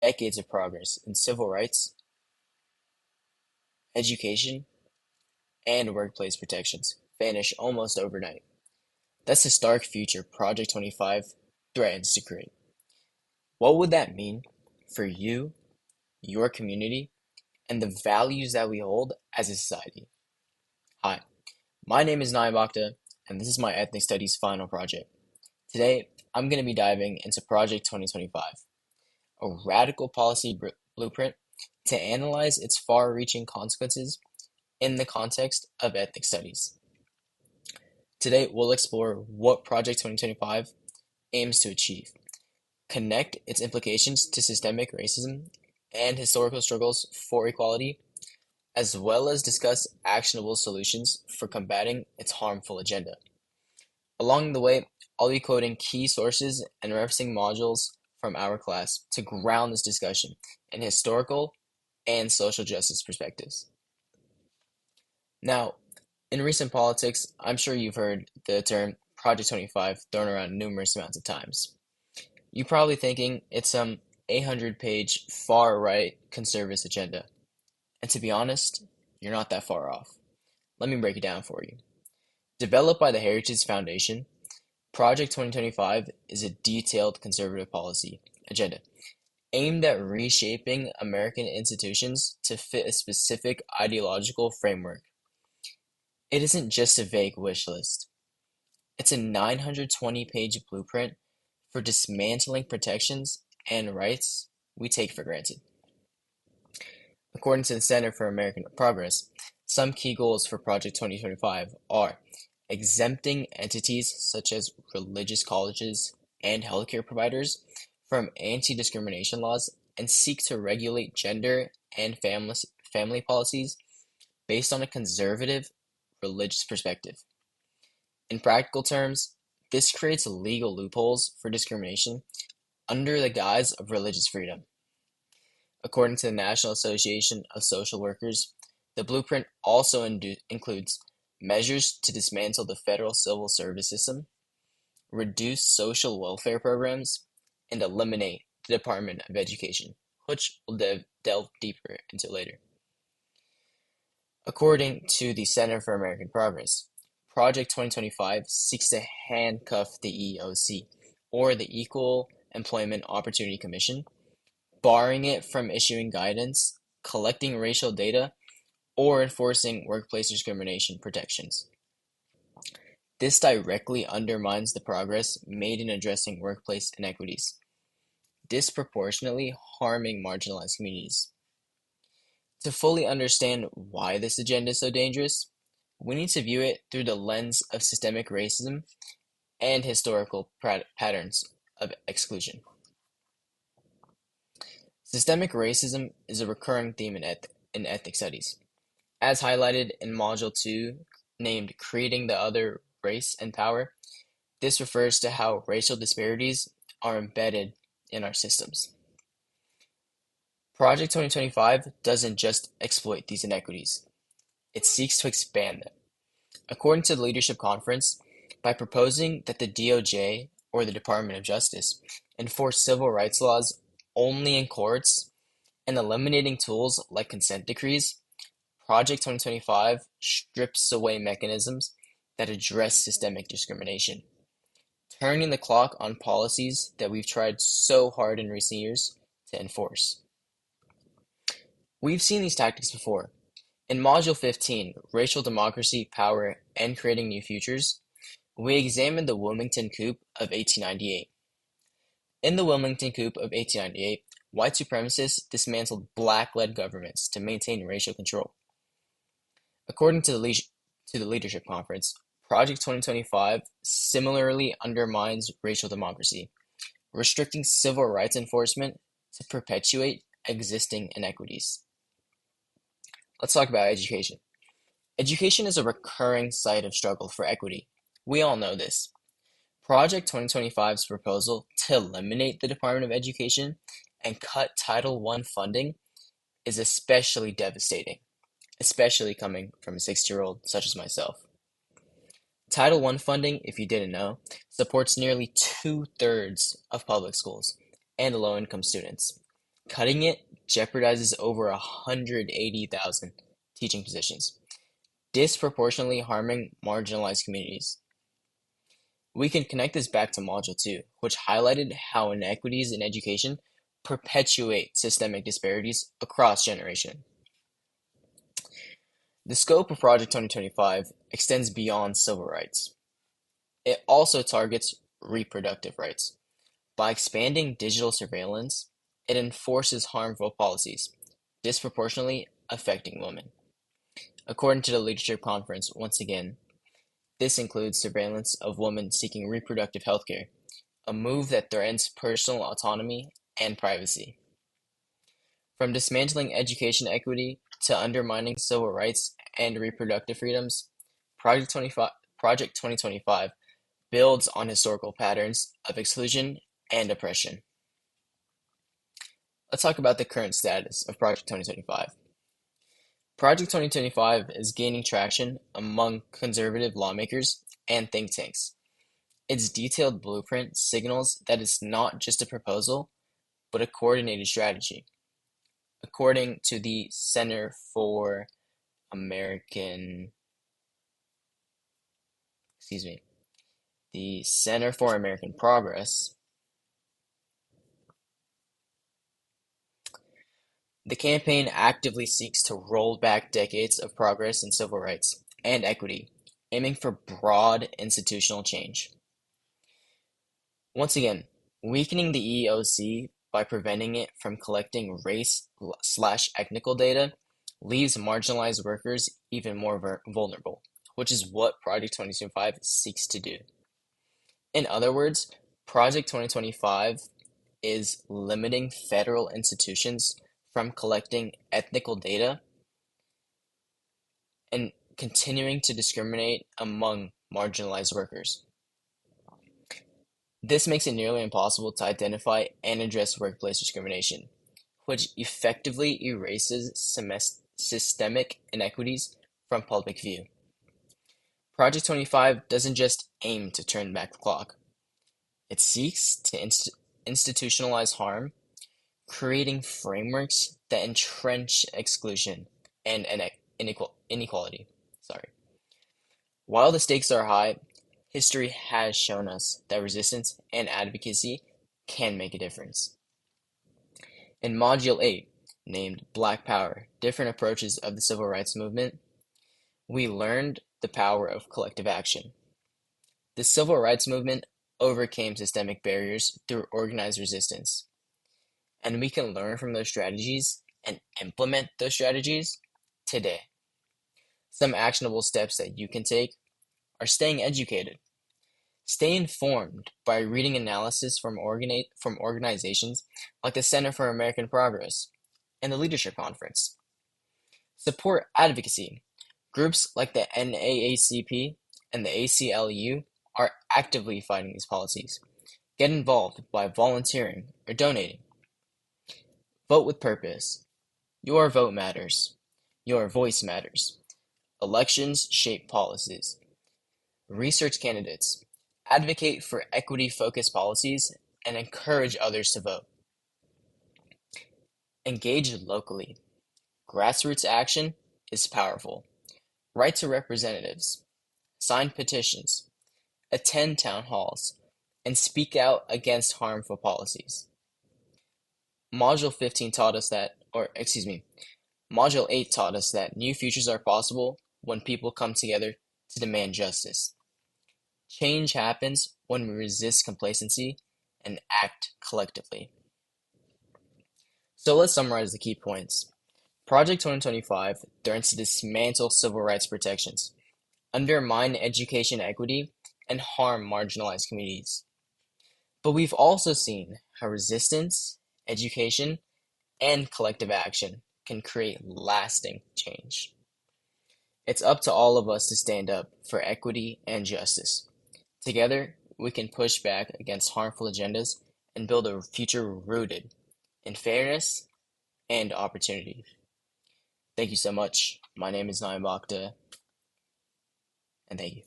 decades of progress in civil rights, education, and workplace protections vanish almost overnight. That's the stark future Project 25 threatens to create. What would that mean for you, your community, and the values that we hold as a society? Hi, my name is Naim Akhtar, and this is my Ethnic Studies final project. Today, I'm going to be diving into Project 2025, a radical policy blueprint to analyze its far-reaching consequences in the context of ethnic studies. Today, we'll explore what Project 2025 aims to achieve, connect its implications to systemic racism and historical struggles for equality, as well as discuss actionable solutions for combating its harmful agenda. Along the way, I'll be quoting key sources and referencing modules from our class to ground this discussion in historical and social justice perspectives. Now, in recent politics, I'm sure you've heard the term Project 25 thrown around numerous amounts of times. You're probably thinking it's some 800-page far-right conservative agenda. And to be honest, you're not that far off. Let me break it down for you. Developed by the Heritage Foundation, Project 2025 is a detailed conservative policy agenda aimed at reshaping American institutions to fit a specific ideological framework. It isn't just a vague wish list. It's a 920-page blueprint for dismantling protections and rights we take for granted. According to the Center for American Progress, some key goals for Project 2025 are exempting entities such as religious colleges and healthcare providers from anti-discrimination laws and seek to regulate gender and family policies based on a conservative religious perspective. In practical terms, this creates legal loopholes for discrimination under the guise of religious freedom. According to the National Association of Social Workers, the blueprint also includes measures to dismantle the federal civil service system, reduce social welfare programs, and eliminate the Department of Education, which we'll delve deeper into later. According to the Center for American Progress, Project 2025 seeks to handcuff the EOC, or the Equal Employment Opportunity Commission, barring it from issuing guidance, collecting racial data, or enforcing workplace discrimination protections. This directly undermines the progress made in addressing workplace inequities, disproportionately harming marginalized communities. To fully understand why this agenda is so dangerous, we need to view it through the lens of systemic racism and historical patterns of exclusion. Systemic racism is a recurring theme in ethnic studies. As highlighted in Module 2, named Creating the Other Race and Power, this refers to how racial disparities are embedded in our systems. Project 2025 doesn't just exploit these inequities, it seeks to expand them. According to the Leadership Conference, by proposing that the DOJ, or the Department of Justice, enforce civil rights laws only in courts and eliminating tools like consent decrees, Project 2025 strips away mechanisms that address systemic discrimination, turning the clock on policies that we've tried so hard in recent years to enforce. We've seen these tactics before. In Module 15, Racial Democracy, Power, and Creating New Futures, we examined the Wilmington Coup of 1898. In the Wilmington Coup of 1898, white supremacists dismantled black-led governments to maintain racial control. According to the Leadership Conference, Project 2025 similarly undermines racial democracy, restricting civil rights enforcement to perpetuate existing inequities. Let's talk about education. Education is a recurring site of struggle for equity. We all know this. Project 2025's proposal to eliminate the Department of Education and cut Title I funding is especially devastating, especially coming from a 60-year-old such as myself. Title I funding, if you didn't know, supports nearly two-thirds of public schools and low-income students, Cutting it jeopardizes over 180,000 teaching positions, disproportionately harming marginalized communities. We can connect this back to Module 2, which highlighted how inequities in education perpetuate systemic disparities across generation. The scope of Project 2025 extends beyond civil rights. It also targets reproductive rights. By expanding digital surveillance, it enforces harmful policies, disproportionately affecting women. According to the Leadership Conference, once again, this includes surveillance of women seeking reproductive health care, a move that threatens personal autonomy and privacy. From dismantling education equity to undermining civil rights and reproductive freedoms, Project 2025 builds on historical patterns of exclusion and oppression. Let's talk about the current status of Project 2025. Project 2025 is gaining traction among conservative lawmakers and think tanks. Its detailed blueprint signals that it's not just a proposal, but a coordinated strategy. According to the Center for American, the Center for American Progress, the campaign actively seeks to roll back decades of progress in civil rights and equity, aiming for broad institutional change. Once again, weakening the EEOC by preventing it from collecting race/ethnical data leaves marginalized workers even more vulnerable, which is what Project 2025 seeks to do. In other words, Project 2025 is limiting federal institutions from collecting ethnical data and continuing to discriminate among marginalized workers. This makes it nearly impossible to identify and address workplace discrimination, which effectively erases systemic inequities from public view. Project 25 doesn't just aim to turn back the clock. It seeks to institutionalize harm, creating frameworks that entrench exclusion and inequality. While the stakes are high, history has shown us that resistance and advocacy can make a difference. In Module 8, named Black Power: Different Approaches of the Civil Rights Movement, we learned the power of collective action. The Civil Rights Movement overcame systemic barriers through organized resistance, and we can learn from those strategies and implement those strategies today. Some actionable steps that you can take are staying educated. Stay informed by reading analysis from organizations like the Center for American Progress and the Leadership Conference. Support advocacy. Groups like the NAACP and the ACLU are actively fighting these policies. Get involved by volunteering or donating. Vote with purpose. Your vote matters. Your voice matters. Elections shape policies. Research candidates. Advocate for equity-focused policies and encourage others to vote. Engage locally. Grassroots action is powerful. Write to representatives. Sign petitions. Attend town halls. And speak out against harmful policies. Module 15 taught us that, Module 8 taught us that new futures are possible when people come together to demand justice. Change happens when we resist complacency and act collectively. So let's summarize the key points. Project 2025 threatens to dismantle civil rights protections, undermine education equity, and harm marginalized communities. But we've also seen how resistance, education, and collective action can create lasting change. It's up to all of us to stand up for equity and justice. Together, we can push back against harmful agendas and build a future rooted in fairness and opportunity. Thank you so much. My name is Naim Bakhta, and thank you.